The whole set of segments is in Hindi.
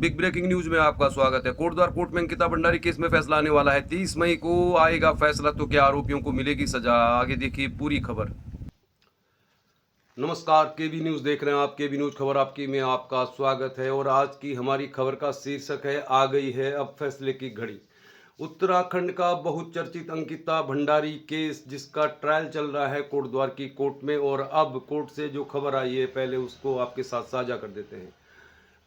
बिग ब्रेकिंग न्यूज में आपका स्वागत है। कोटद्वार कोर्ट में अंकिता भंडारी केस में फैसला आने वाला है। 30 मई को आएगा फैसला, तो क्या आरोपियों को मिलेगी सजा? आगे देखिए पूरी खबर। नमस्कार, केबी न्यूज देख रहे हैं आप। केबी न्यूज खबर आपकी में आपका स्वागत है। और आज की हमारी खबर का शीर्षक है, आ गई है अब फैसले की घड़ी। उत्तराखंड का बहुचर्चित अंकिता भंडारी केस, जिसका ट्रायल चल रहा है कोटद्वार की कोर्ट में, और अब कोर्ट से जो खबर आई है पहले उसको आपके साथ साझा कर देते हैं।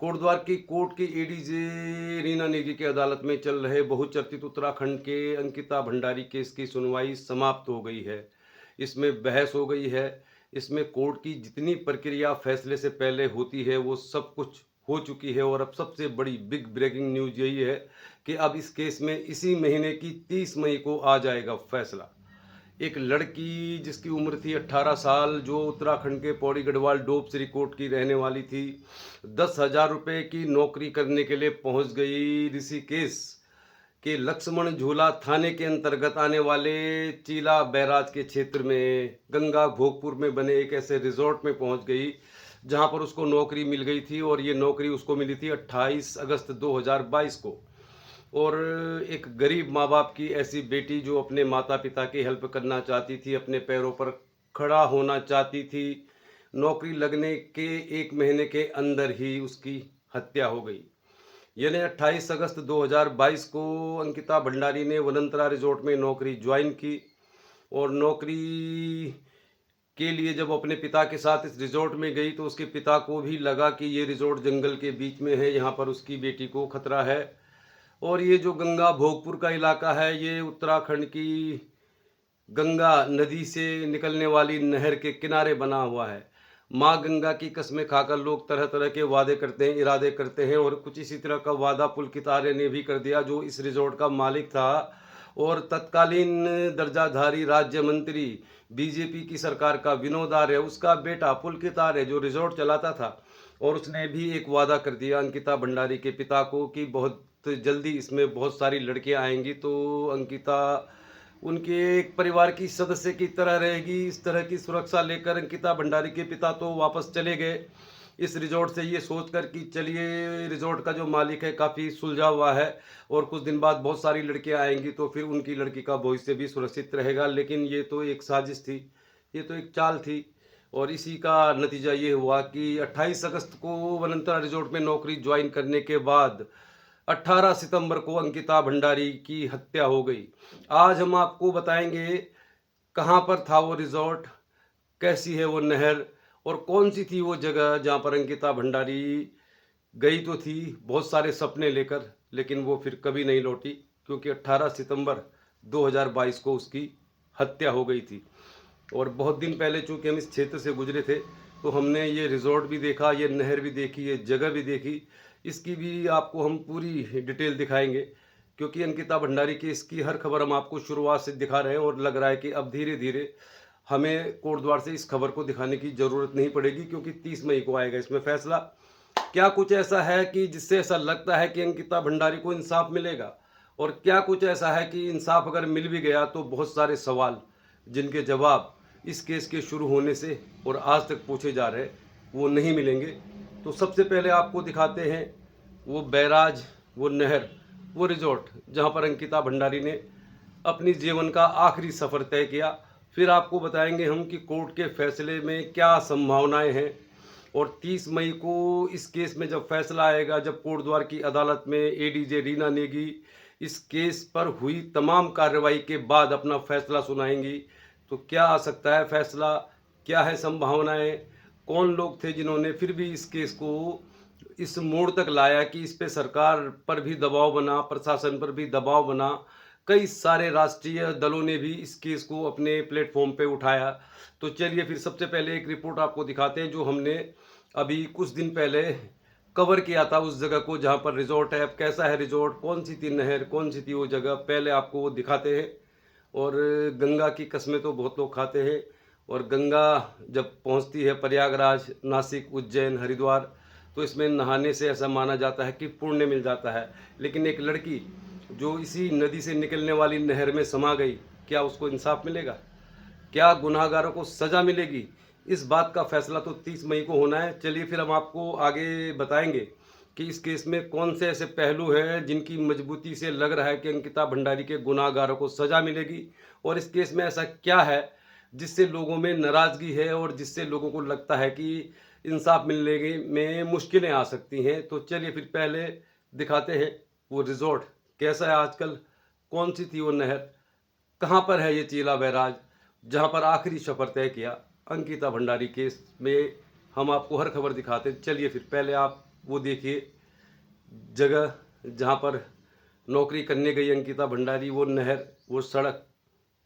कोटद्वार की कोर्ट की एडीजे रीना नेगी की अदालत में चल रहे बहुचर्चित उत्तराखंड के अंकिता भंडारी केस की सुनवाई समाप्त हो गई है। इसमें बहस हो गई है। इसमें कोर्ट की जितनी प्रक्रिया फैसले से पहले होती है वो सब कुछ हो चुकी है। और अब सबसे बड़ी बिग ब्रेकिंग न्यूज यही है कि अब इस केस में इसी महीने की 30 मई को आ जाएगा फैसला। एक लड़की जिसकी उम्र थी 18 साल, जो उत्तराखंड के पौड़ी गढ़वाल डोब श्रीकोट की रहने वाली थी, 10,000 रुपये की नौकरी करने के लिए पहुंच गई ऋषिकेश के लक्ष्मण झूला थाने के अंतर्गत आने वाले चीला बैराज के क्षेत्र में गंगा भोगपुर में बने एक ऐसे रिजॉर्ट में पहुंच गई जहां पर उसको नौकरी मिल गई थी। और ये नौकरी उसको मिली थी 28 अगस्त 2022 को। और एक गरीब माँ बाप की ऐसी बेटी जो अपने माता पिता की हेल्प करना चाहती थी, अपने पैरों पर खड़ा होना चाहती थी, नौकरी लगने के 1 महीने के अंदर ही उसकी हत्या हो गई। यानी 28 अगस्त 2022 को अंकिता भंडारी ने वनंतरा रिजॉर्ट में नौकरी ज्वाइन की। और नौकरी के लिए जब अपने पिता के साथ इस रिजॉर्ट में गई तो उसके पिता को भी लगा कि ये रिजॉर्ट जंगल के बीच में है, यहाँ पर उसकी बेटी को खतरा है। और ये जो गंगा भोगपुर का इलाका है, ये उत्तराखंड की गंगा नदी से निकलने वाली नहर के किनारे बना हुआ है। माँ गंगा की कसमें खाकर लोग तरह तरह के वादे करते हैं, इरादे करते हैं। और कुछ इसी तरह का वादा पुलकित आर्य ने भी कर दिया, जो इस रिजॉर्ट का मालिक था और तत्कालीन दर्जाधारी राज्य मंत्री बीजेपी की सरकार का विनोद आर्य, उसका बेटा पुलकित आर्य जो रिजॉर्ट चलाता था। और उसने भी एक वादा कर दिया अंकिता भंडारी के पिता को कि बहुत जल्दी इसमें बहुत सारी लड़कियां आएंगी, तो अंकिता उनके एक परिवार की सदस्य की तरह रहेगी। इस तरह की सुरक्षा लेकर अंकिता भंडारी के पिता तो वापस चले गए इस रिजॉर्ट से, ये सोचकर कि चलिए रिजॉर्ट का जो मालिक है काफ़ी सुलझा हुआ है और कुछ दिन बाद बहुत सारी लड़कियां आएंगी तो फिर उनकी लड़की का भविष्य भी सुरक्षित रहेगा। लेकिन ये तो एक साजिश थी, ये तो एक चाल थी। और इसी का नतीजा ये हुआ कि 28 अगस्त को वनंतरा रिजॉर्ट में नौकरी ज्वाइन करने के बाद 18 सितंबर को अंकिता भंडारी की हत्या हो गई। आज हम आपको बताएंगे कहाँ पर था वो रिजॉर्ट, कैसी है वो नहर, और कौन सी थी वो जगह जहाँ पर अंकिता भंडारी गई तो थी बहुत सारे सपने लेकर, लेकिन वो फिर कभी नहीं लौटी, क्योंकि 18 सितंबर 2022 को उसकी हत्या हो गई थी। और बहुत दिन पहले चूँकि हम इस क्षेत्र से गुजरे थे तो हमने ये रिजॉर्ट भी देखा, ये नहर भी देखी, ये जगह भी देखी। इसकी भी आपको हम पूरी डिटेल दिखाएंगे, क्योंकि अंकिता भंडारी की इसकी हर खबर हम आपको शुरुआत से दिखा रहे हैं। और लग रहा है कि अब धीरे धीरे हमें कोटद्वार से इस खबर को दिखाने की ज़रूरत नहीं पड़ेगी, क्योंकि 30 मई को आएगा इसमें फैसला। क्या कुछ ऐसा है कि जिससे ऐसा लगता है कि अंकिता भंडारी को इंसाफ मिलेगा, और क्या कुछ ऐसा है कि इंसाफ अगर मिल भी गया तो बहुत सारे सवाल जिनके जवाब इस केस के शुरू होने से और आज तक पूछे जा रहे वो नहीं मिलेंगे। तो सबसे पहले आपको दिखाते हैं वो बैराज, वो नहर, वो रिजॉर्ट जहाँ पर अंकिता भंडारी ने अपनी जीवन का आखिरी सफ़र तय किया। फिर आपको बताएंगे हम कि कोर्ट के फैसले में क्या संभावनाएं हैं। और 30 मई को इस केस में जब फैसला आएगा, जब कोटद्वार की अदालत में एडीजे रीना नेगी इस केस पर हुई तमाम कार्रवाई के बाद अपना फैसला सुनाएंगी, तो क्या आ सकता है फैसला, क्या है संभावनाएं, कौन लोग थे जिन्होंने फिर भी इस केस को इस मोड़ तक लाया कि इस पे सरकार पर भी दबाव बना, प्रशासन पर भी दबाव बना। कई सारे राष्ट्रीय दलों ने भी इस केस को अपने प्लेटफॉर्म पे उठाया। तो चलिए फिर सबसे पहले एक रिपोर्ट आपको दिखाते हैं जो हमने अभी कुछ दिन पहले कवर किया था, उस जगह को जहाँ पर रिजॉर्ट है। अब कैसा है रिजॉर्ट, कौन सी थी नहर, कौन सी थी वो जगह, पहले आपको वो दिखाते हैं। और गंगा की कस्में तो बहुत लोग खाते हैं। और गंगा जब पहुंचती है प्रयागराज, नासिक, उज्जैन, हरिद्वार, तो इसमें नहाने से ऐसा माना जाता है कि पुण्य मिल जाता है। लेकिन एक लड़की जो इसी नदी से निकलने वाली नहर में समा गई, क्या उसको इंसाफ मिलेगा? क्या गुनाहगारों को सज़ा मिलेगी? इस बात का फैसला तो 30 मई को होना है। चलिए फिर हम आपको आगे बताएंगे कि इस केस में कौन से ऐसे पहलू हैं जिनकी मजबूती से लग रहा है कि अंकिता भंडारी के गुनाहगारों को सज़ा मिलेगी, और इस केस में ऐसा क्या है जिससे लोगों में नाराज़गी है और जिससे लोगों को लगता है कि इंसाफ मिलने में मुश्किलें आ सकती हैं। तो चलिए फिर पहले दिखाते हैं वो रिजॉर्ट कैसा है आजकल, कौन सी थी वो नहर, कहाँ पर है ये चीला बैराज, जहाँ पर आखिरी सफ़र तय किया अंकिता भंडारी केस में। हम आपको हर खबर दिखाते हैं। चलिए फिर पहले आप वो देखिए जगह जहाँ पर नौकरी करने गई अंकिता भंडारी, वो नहर, वो सड़क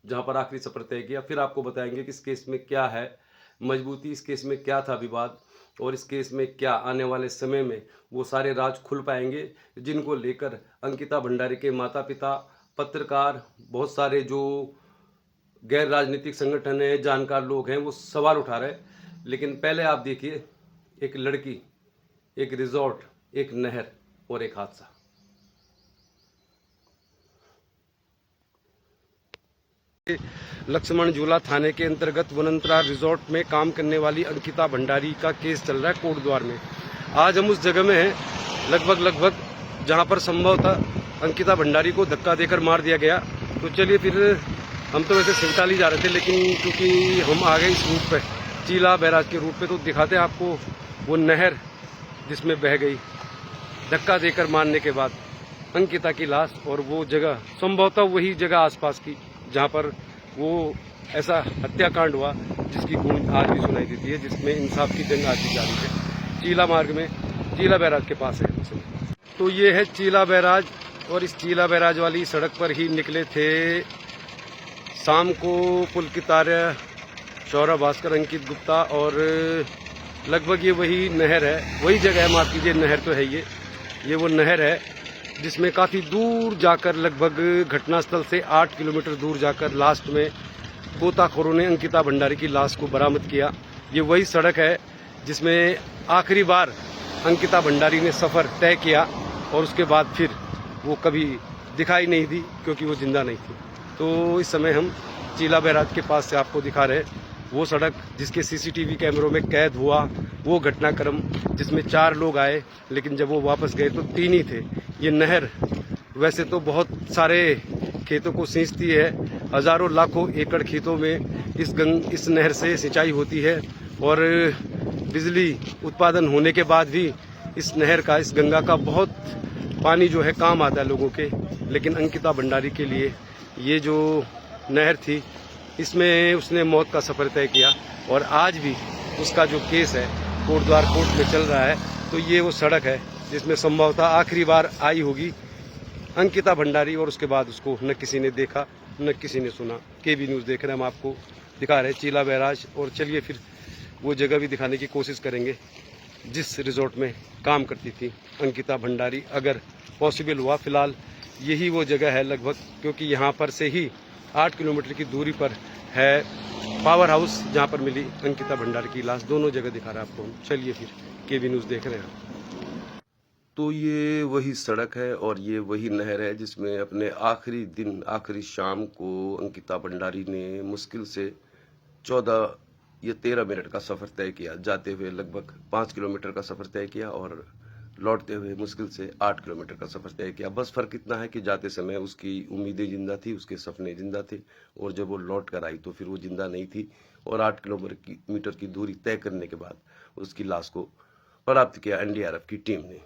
जहाँ पर आखिरी सफ़र तय किया। फिर आपको बताएंगे कि इस केस में क्या है मजबूती, इस केस में क्या था विवाद, और इस केस में क्या आने वाले समय में वो सारे राज खुल पाएंगे जिनको लेकर अंकिता भंडारी के माता पिता, पत्रकार, बहुत सारे जो गैर राजनीतिक संगठन है, जानकार लोग हैं, वो सवाल उठा रहे हैं। लेकिन पहले आप देखिए एक लड़की, एक रिजॉर्ट, एक नहर और एक हादसा। लक्ष्मण झूला थाने के अंतर्गत वनंतरा रिजॉर्ट में काम करने वाली अंकिता भंडारी का केस चल रहा है कोटद्वार में। आज हम उस जगह में हैं लगभग जहां पर संभवतः अंकिता भंडारी को धक्का देकर मार दिया गया। तो चलिए फिर, हम तो वैसे सिवटाली जा रहे थे, लेकिन क्योंकि हम आ गए इस रूट पे, चीला बैराज के रूट पे, तो दिखाते हैं आपको वो नहर जिसमें बह गई धक्का देकर मारने के बाद अंकिता की लाश, और वो जगह संभवतः वही जगह आसपास की जहाँ पर वो ऐसा हत्याकांड हुआ जिसकी गूंज आज भी सुनाई देती है, जिसमें इंसाफ की जंग आज भी जारी है। चीला मार्ग में चीला बैराज के पास है। तो ये है चीला बैराज, और इस चीला बैराज वाली सड़क पर ही निकले थे शाम को पुलकितार्य, शौर्य भास्कर, अंकित गुप्ता, और लगभग ये वही नहर है, वही जगह है, माफ कीजिए नहर तो है ये वो नहर है जिसमें काफ़ी दूर जाकर, लगभग घटनास्थल से 8 किलोमीटर दूर जाकर लास्ट में गोताखोरों ने अंकिता भंडारी की लाश को बरामद किया। ये वही सड़क है जिसमें आखिरी बार अंकिता भंडारी ने सफ़र तय किया, और उसके बाद फिर वो कभी दिखाई नहीं दी क्योंकि वो जिंदा नहीं थी। तो इस समय हम चीला बैराज के पास से आपको दिखा रहे हैं वो सड़क जिसके सीसीटीवी कैमरों में कैद हुआ वो घटनाक्रम, जिसमें 4 लोग आए, लेकिन जब वो वापस गए तो 3 ही थे। ये नहर वैसे तो बहुत सारे खेतों को सींचती है, हजारों लाखों एकड़ खेतों में इस नहर से सिंचाई होती है, और बिजली उत्पादन होने के बाद भी इस नहर का, इस गंगा का बहुत पानी जो है काम आता है लोगों के। लेकिन अंकिता भंडारी के लिए ये जो नहर थी, इसमें उसने मौत का सफ़र तय किया, और आज भी उसका जो केस है कोटद्वार कोर्ट में चल रहा है। तो ये वो सड़क है जिसमें संभवतः आखिरी बार आई होगी अंकिता भंडारी, और उसके बाद उसको न किसी ने देखा न किसी ने सुना। केबी न्यूज़ देख रहे हैं, हम आपको दिखा रहे हैं चीला बैराज, और चलिए फिर वो जगह भी दिखाने की कोशिश करेंगे जिस रिजॉर्ट में काम करती थी अंकिता भंडारी, अगर पॉसिबल हुआ। फिलहाल यही वो जगह है लगभग, क्योंकि यहाँ पर से ही 8 किलोमीटर की दूरी पर है पावर हाउस जहाँ पर मिली अंकिता भंडारी की लाश। दोनों जगह दिखा रहे हैं आपको। चलिए फिर, केबी न्यूज़ देख रहे हैं। तो ये वही सड़क है और ये वही नहर है जिसमें अपने आखिरी दिन, आखिरी शाम को अंकिता भंडारी ने मुश्किल से 14 या 13 मिनट का सफ़र तय किया। जाते हुए लगभग 5 किलोमीटर का सफ़र तय किया, और लौटते हुए मुश्किल से 8 किलोमीटर का सफ़र तय किया। बस फ़र्क इतना है कि जाते समय उसकी उम्मीदें जिंदा थी, उसके सपने जिंदा थे, और जब वो लौट कर आई तो फिर वो जिंदा नहीं थी। और 8 किलोमीटर की दूरी तय करने के बाद उसकी लाश को प्राप्त किया एनडीआरएफ की टीम ने।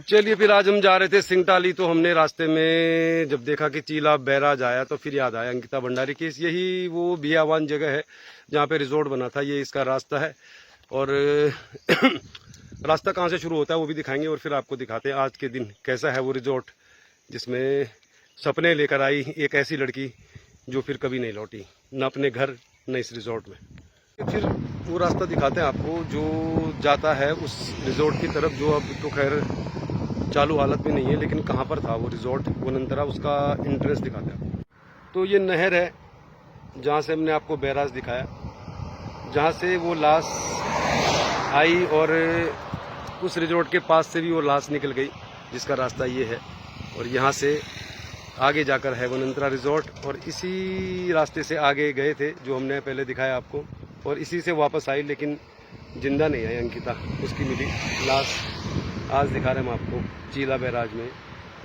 चलिए फिर, आज हम जा रहे थे सिंगटाली, तो हमने रास्ते में जब देखा कि चीला बैराज आया तो फिर याद आया अंकिता भंडारी केस। यही वो बियावान जगह है जहाँ पे रिजॉर्ट बना था, ये इसका रास्ता है। और रास्ता कहाँ से शुरू होता है वो भी दिखाएंगे, और फिर आपको दिखाते हैं आज के दिन कैसा है वो रिजॉर्ट जिसमें सपने लेकर आई एक ऐसी लड़की जो फिर कभी नहीं लौटी, न अपने घर न इस रिजॉर्ट में। फिर वो रास्ता दिखाते हैं आपको जो जाता है उस रिजॉर्ट की तरफ, जो अब तो खैर चालू हालत में नहीं है, लेकिन कहाँ पर था वो रिजॉर्ट वनंतरा, उसका इंट्रेंस दिखाते हैं आपको। तो ये नहर है जहाँ से हमने आपको बैराज दिखाया, जहाँ से वो लाश आई, और उस रिजॉर्ट के पास से भी वो लाश निकल गई, जिसका रास्ता ये है। और यहाँ से आगे जाकर है वनंतरा रिजॉर्ट, और इसी रास्ते से आगे गए थे जो हमने पहले दिखाया आपको, और इसी से वापस आई, लेकिन जिंदा नहीं आई अंकिता, उसकी मिली लाश आज दिखा रहे हैं हम आपको चीला बैराज में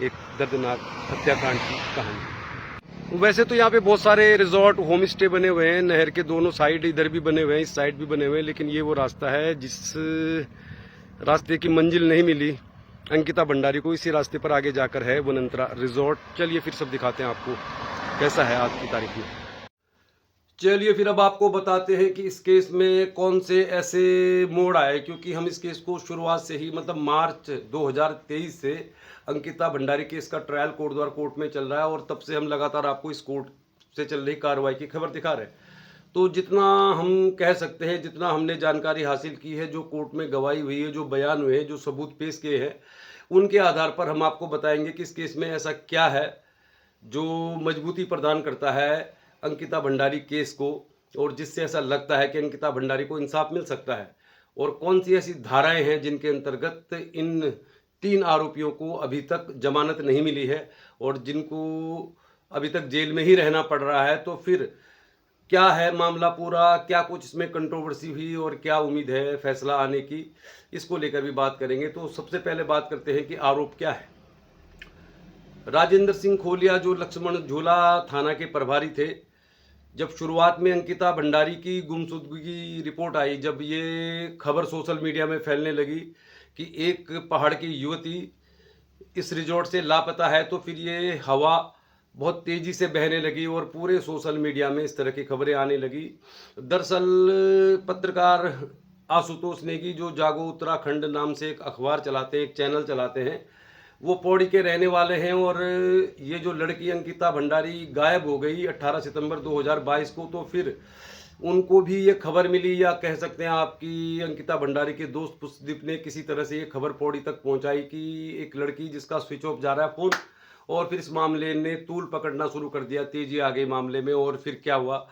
एक दर्दनाक हत्याकांड की कहानी। वैसे तो यहाँ पे बहुत सारे रिजॉर्ट होम स्टे बने हुए हैं, नहर के दोनों साइड, इधर भी बने हुए हैं, इस साइड भी बने हुए हैं, लेकिन ये वो रास्ता है जिस रास्ते की मंजिल नहीं मिली अंकिता भंडारी को, इसी रास्ते पर आगे जाकर है वनंतरा रिजॉर्ट। चलिए फिर सब दिखाते हैं आपको कैसा है आज की तारीख में। चलिए फिर अब आपको बताते हैं कि इस केस में कौन से ऐसे मोड़ आए, क्योंकि हम इस केस को शुरुआत से ही मतलब मार्च 2023 से अंकिता भंडारी केस का ट्रायल कोटद्वार कोर्ट में चल रहा है और तब से हम लगातार आपको इस कोर्ट से चल रही कार्रवाई की खबर दिखा रहे हैं। तो जितना हम कह सकते हैं, जितना हमने जानकारी हासिल की है, जो कोर्ट में गवाही हुई है, जो बयान हुए हैं, जो सबूत पेश किए हैं, उनके आधार पर हम आपको बताएंगे कि इस केस में ऐसा क्या है जो मजबूती प्रदान करता है अंकिता भंडारी केस को, और जिससे ऐसा लगता है कि अंकिता भंडारी को इंसाफ मिल सकता है, और कौन सी ऐसी धाराएं हैं जिनके अंतर्गत इन 3 आरोपियों को अभी तक जमानत नहीं मिली है और जिनको अभी तक जेल में ही रहना पड़ रहा है। तो फिर क्या है मामला पूरा, क्या कुछ इसमें कंट्रोवर्सी हुई और क्या उम्मीद है फैसला आने की, इसको लेकर भी बात करेंगे। तो सबसे पहले बात करते हैं कि आरोप क्या है। राजेंद्र सिंह खोलिया जो लक्ष्मण झूला थाना के प्रभारी थे, जब शुरुआत में अंकिता भंडारी की गुमशुदगी की रिपोर्ट आई, जब ये खबर सोशल मीडिया में फैलने लगी कि एक पहाड़ की युवती इस रिजॉर्ट से लापता है, तो फिर ये हवा बहुत तेज़ी से बहने लगी और पूरे सोशल मीडिया में इस तरह की खबरें आने लगी। दरअसल पत्रकार आशुतोष नेगी जो जागो उत्तराखंड नाम से एक अखबार चलाते हैं, एक चैनल चलाते हैं, वो पौड़ी के रहने वाले हैं, और ये जो लड़की अंकिता भंडारी गायब हो गई 18 सितंबर 2022 को, तो फिर उनको भी ये खबर मिली, या कह सकते हैं आपकी अंकिता भंडारी के दोस्त पुष्पदीप ने किसी तरह से ये खबर पौड़ी तक पहुंचाई कि एक लड़की जिसका स्विच ऑफ जा रहा है फ़ोन, और फिर इस मामले ने तूल पकड़ना शुरू कर दिया, तेजी आ गई मामले में। और फिर क्या हुआ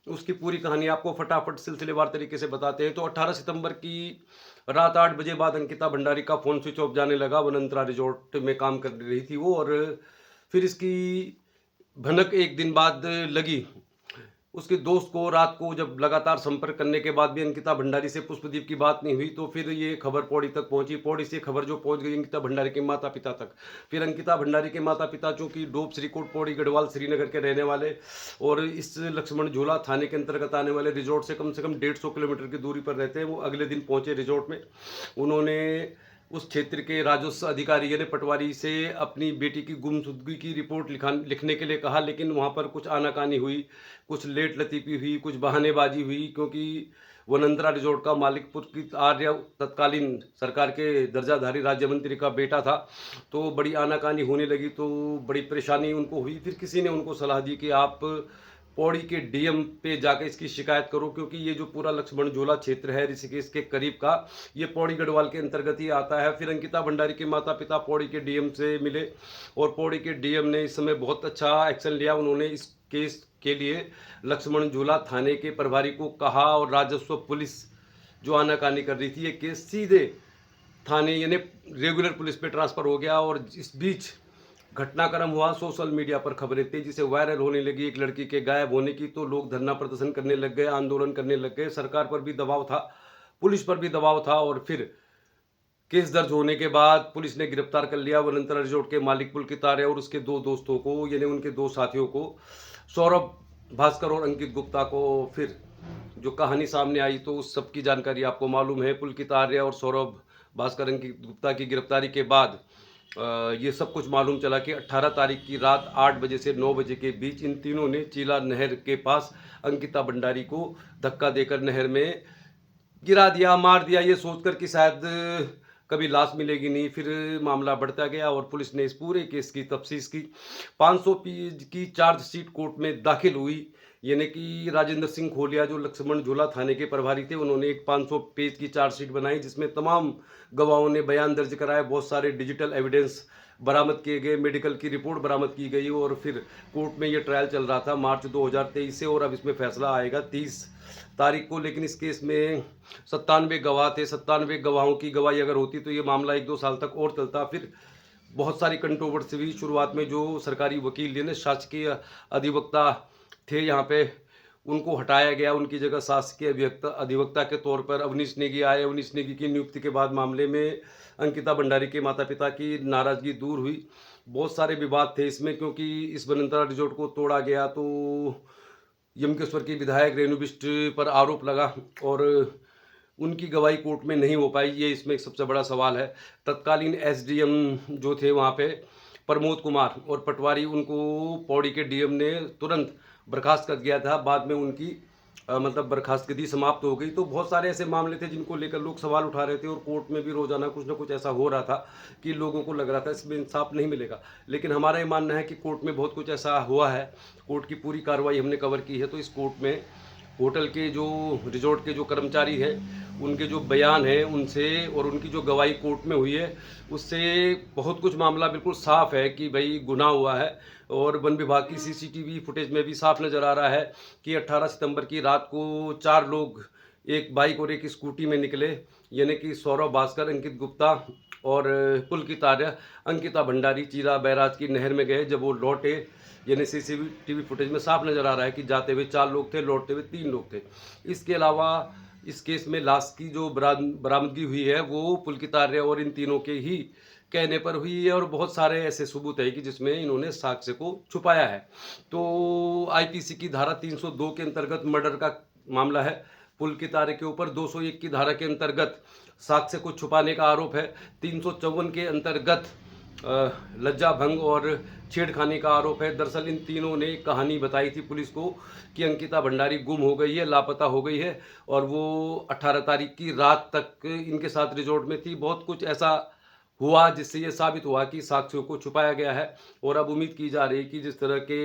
उसकी पूरी कहानी आपको फटाफट सिलसिलेवार तरीके से बताते हैं। तो 18 सितंबर की रात 8 बजे बाद अंकिता भंडारी का फ़ोन स्विच ऑफ जाने लगा। वनंतरा रिजॉर्ट में काम कर रही थी वो, और फिर इसकी भनक एक दिन बाद लगी उसके दोस्त को। रात को जब लगातार संपर्क करने के बाद भी अंकिता भंडारी से पुष्पदीप की बात नहीं हुई, तो फिर ये खबर पौड़ी तक पहुंची। पौड़ी से खबर जो पहुंच गई अंकिता भंडारी के माता पिता तक। फिर अंकिता भंडारी के माता पिता चूँकि डोब श्रीकोट पौड़ी गढ़वाल श्रीनगर के रहने वाले और इस लक्ष्मण झूला थाने के अंतर्गत आने वाले रिजॉर्ट से कम 150 किलोमीटर की दूरी पर रहते हैं, वो अगले दिन पहुँचे रिजॉर्ट में। उन्होंने उस क्षेत्र के राजस्व अधिकारी यानी पटवारी से अपनी बेटी की गुमशुदगी की रिपोर्ट लिखने के लिए कहा, लेकिन वहाँ पर कुछ आनाकानी हुई, कुछ लेट लतीफ़ी हुई, कुछ बहानेबाजी हुई, क्योंकि वनंतरा रिजॉर्ट का मालिक पुलकित आर्य तत्कालीन सरकार के दर्जाधारी राज्य मंत्री का बेटा था। तो बड़ी आनाकानी होने लगी, तो बड़ी परेशानी उनको हुई। फिर किसी ने उनको सलाह दी कि आप पौड़ी के डीएम पे जाकर इसकी शिकायत करो, क्योंकि ये जो पूरा लक्ष्मण झूला क्षेत्र है ऋषिकेश के करीब का, ये पौड़ी गढ़वाल के अंतर्गत ही आता है। फिर अंकिता भंडारी के माता पिता पौड़ी के डीएम से मिले और पौड़ी के डीएम ने इस समय बहुत अच्छा एक्शन लिया। उन्होंने इस केस के लिए लक्ष्मण झूला थाने के प्रभारी को कहा, और राजस्व पुलिस जो आनाकानी कर रही थी, ये केस सीधे थाने यानी रेगुलर पुलिस पे ट्रांसफ़र हो गया। और इस बीच घटनाक्रम हुआ, सोशल मीडिया पर खबरें तेजी से वायरल होने लगी एक लड़की के गायब होने की। तो लोग धरना प्रदर्शन करने लग गए, आंदोलन करने लग गए। सरकार पर भी दबाव था, पुलिस पर भी दबाव था, और फिर केस दर्ज होने के बाद पुलिस ने गिरफ्तार कर लिया वनंतरा रिजॉर्ट के मालिक पुलकित आर्य और उसके 2 दोस्तों को, यानी उनके 2 साथियों को, सौरभ भास्कर और अंकित गुप्ता को। फिर जो कहानी सामने आई तो उस सब की जानकारी आपको मालूम है। पुलकित आर्य और सौरभ भास्कर अंकित गुप्ता की गिरफ्तारी के बाद ये सब कुछ मालूम चला कि 18 तारीख की रात 8 बजे से 9 बजे के बीच इन तीनों ने चीला नहर के पास अंकिता भंडारी को धक्का देकर नहर में गिरा दिया, मार दिया, ये सोचकर कि शायद कभी लाश मिलेगी नहीं। फिर मामला बढ़ता गया और पुलिस ने इस पूरे केस की तफ्तीश की। 500 पेज की चार्जशीट कोर्ट में दाखिल हुई, यानी कि राजेंद्र सिंह खोलिया जो लक्ष्मण झूला थाने के प्रभारी थे, उन्होंने एक 500 पेज की चार्जशीट बनाई, जिसमें तमाम गवाहों ने बयान दर्ज कराए, बहुत सारे डिजिटल एविडेंस बरामद किए गए, मेडिकल की रिपोर्ट बरामद की गई। और फिर कोर्ट में ये ट्रायल चल रहा था मार्च 2023 से, और अब इसमें फैसला आएगा 30 तारीख को। लेकिन इस केस में 97 गवाह थे, 97 गवाहों की गवाही अगर होती तो ये मामला 1-2 साल तक और चलता। फिर बहुत सारी कंट्रोवर्सी हुई। शुरुआत में जो सरकारी वकील यानी शासकीय अधिवक्ता थे यहाँ पे, उनको हटाया गया। उनकी जगह शासकीय अधिवक्ता के तौर पर अवनीश नेगी आए। अवनीश नेगी की नियुक्ति के बाद मामले में अंकिता भंडारी के माता पिता की नाराजगी दूर हुई। बहुत सारे विवाद थे इसमें, क्योंकि इस बनंतरा रिजॉर्ट को तोड़ा गया तो यमकेश्वर की विधायक रेणु बिष्ट पर आरोप लगा और उनकी गवाही कोर्ट में नहीं हो पाई। ये इसमें एक सबसे बड़ा सवाल है। तत्कालीन एसडीएम जो थे वहाँ पे प्रमोद कुमार और पटवारी, उनको पौड़ी के डीएम ने तुरंत बर्खास्त कर दिया था। बाद में उनकी मतलब बर्खास्तगी समाप्त हो गई। तो बहुत सारे ऐसे मामले थे जिनको लेकर लोग सवाल उठा रहे थे और कोर्ट में भी रोजाना कुछ ना कुछ ऐसा हो रहा था कि लोगों को लग रहा था इसमें इंसाफ नहीं मिलेगा। लेकिन हमारा ये मानना है कि कोर्ट में बहुत कुछ ऐसा हुआ है। कोर्ट की पूरी कार्रवाई हमने कवर की है। तो इस कोर्ट में होटल के जो रिजॉर्ट के जो कर्मचारी हैं, उनके जो बयान हैं उनसे और उनकी जो गवाही कोर्ट में हुई है उससे बहुत कुछ मामला बिल्कुल साफ है कि भाई गुनाह हुआ है। और वन विभाग की सीसीटीवी फुटेज में भी साफ नज़र आ रहा है कि 18 सितंबर की रात को 4 लोग एक बाइक और एक स्कूटी में निकले, यानी कि सौरभ भास्कर, अंकित गुप्ता और पुलकित आर्य, अंकिता भंडारी चीरा बैराज की नहर में गए। जब वो लौटे, यानी सीसीटीवी फुटेज में साफ नज़र आ रहा है कि जाते हुए 4 लोग थे, लौटते हुए 3 लोग थे। इसके अलावा इस केस में लाश की जो बरामदगी हुई है वो पुलकित आर्य और इन तीनों के ही कहने पर हुई है और बहुत सारे ऐसे सबूत है कि जिसमें इन्होंने साक्ष्य को छुपाया है। तो आईपीसी की धारा 302 के अंतर्गत मर्डर का मामला है। पुलकित आर्य के ऊपर 201 की धारा के अंतर्गत साक्ष्य को छुपाने का आरोप है। 354 के अंतर्गत लज्जा भंग और छेड़खानी का आरोप है। दरअसल इन तीनों ने कहानी बताई थी पुलिस को कि अंकिता भंडारी गुम हो गई है, लापता हो गई है और वो 18 तारीख की रात तक इनके साथ रिजॉर्ट में थी। बहुत कुछ ऐसा हुआ जिससे ये साबित हुआ कि साक्ष्यों को छुपाया गया है। और अब उम्मीद की जा रही है कि जिस तरह के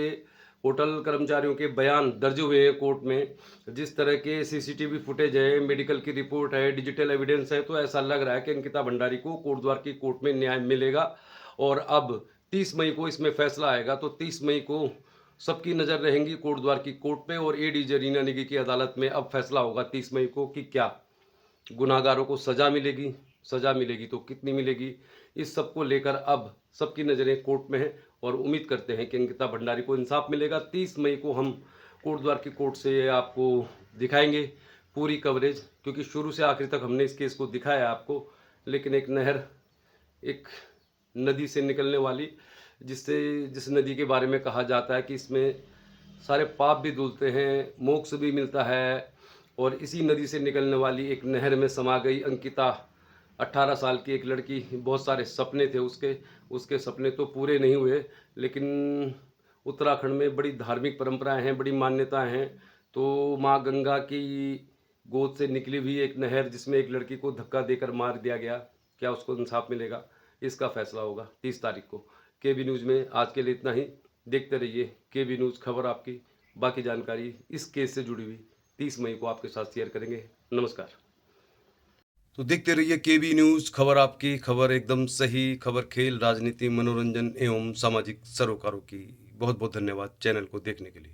होटल कर्मचारियों के बयान दर्ज हुए हैं कोर्ट में, जिस तरह के सीसीटीवी फुटेज है, मेडिकल की रिपोर्ट है, डिजिटल एविडेंस है, तो ऐसा लग रहा है कि अंकिता भंडारी को कोटद्वार की कोर्ट में न्याय मिलेगा। और अब 30 मई को इसमें फैसला आएगा। तो 30 मई को सबकी नज़र रहेंगी कोटद्वार की कोर्ट पे और एडीजे रीना नेगी की अदालत में अब फैसला होगा 30 मई को कि क्या गुनाहगारों को सज़ा मिलेगी, सज़ा मिलेगी तो कितनी मिलेगी। इस सब को लेकर अब सबकी नज़रें कोर्ट में हैं और उम्मीद करते हैं कि अंकिता भंडारी को इंसाफ मिलेगा। 30 मई को हम कोटद्वार की कोर्ट से आपको दिखाएंगे पूरी कवरेज, क्योंकि शुरू से आखिर तक हमने इस केस को दिखाया आपको। लेकिन एक नहर, एक नदी से निकलने वाली, जिस नदी के बारे में कहा जाता है कि इसमें सारे पाप भी धुलते हैं, मोक्ष भी मिलता है, और इसी नदी से निकलने वाली एक नहर में समा गई अंकिता। 18 साल की एक लड़की, बहुत सारे सपने थे उसके सपने तो पूरे नहीं हुए। लेकिन उत्तराखंड में बड़ी धार्मिक परंपराएं हैं, बड़ी मान्यताएं हैं। तो माँ गंगा की गोद से निकली हुई एक नहर जिसमें एक लड़की को धक्का देकर मार दिया गया, क्या उसको इंसाफ मिलेगा? इसका फैसला होगा 30 तारीख को। केबी न्यूज़ में आज के लिए इतना ही। देखते रहिए केबी न्यूज़, खबर आपकी। बाकी जानकारी इस केस से जुड़ी हुई 30 मई को आपके साथ शेयर करेंगे। नमस्कार। तो देखते रहिए केबी न्यूज़, खबर आपकी। खबर एकदम सही, खबर खेल, राजनीति, मनोरंजन एवं सामाजिक सरोकारों की। बहुत बहुत धन्यवाद चैनल को देखने के लिए।